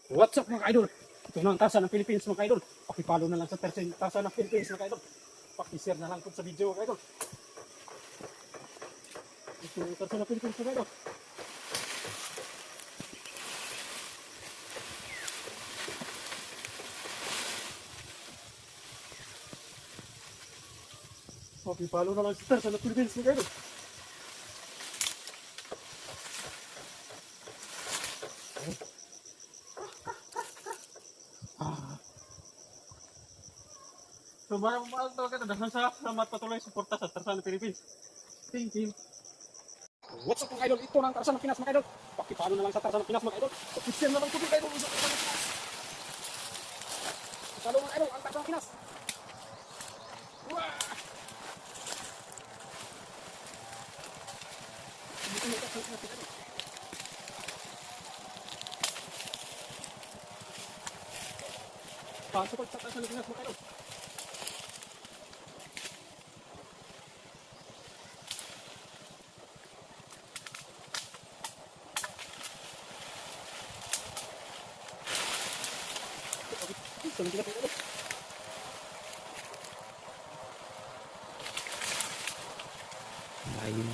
What's up mga idol? Ito na ang tasa ng Philippines mga idol. Pakipalo na lang sa tasa ng Philippines mga idol. Pakishare na lang po sa video mga idol. Ito na ang tasa ng Philippines mga idol. Pakipalo na lang sa tasa ng Philippines mga idol. So mahal talaga ito. Dahan sa salamat patuloy suporta sa Tarsa ng Philippines. Thank you. What's up mga idol? Ito na ang Tarsa ng Pinas mga idol. Pakipalo na lang sa Tarsa ng Pinas mga idol. Pakishare na lang po mga idol. Pakipalo mga idol ang Tarsa ng Pinas. Wah! Dito na ang Tarsa ng Pinas mga idol. Pasok sa Tarsa ng Pinas mga idol. Sama kita dulu. Lain.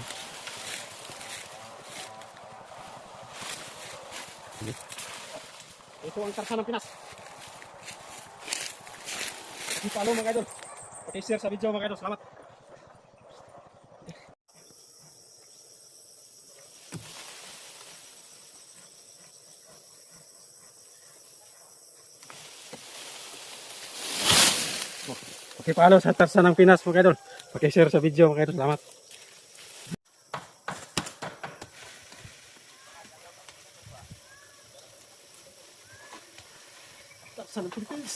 Ito ang Tarsa ng Pinas. I-follow mga idol. Paki-share sa video mga idol. Salamat. Pakipalo sa Tarsa ng Pinas mga idol. Paki-share sa video mga idol. Salamat. Tarsa ng Pilipinas.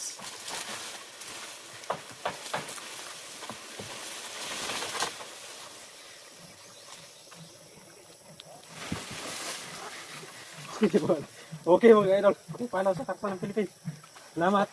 Okay mga idol. Pakipalo sa Tarsa ng Pilipinas. Salamat.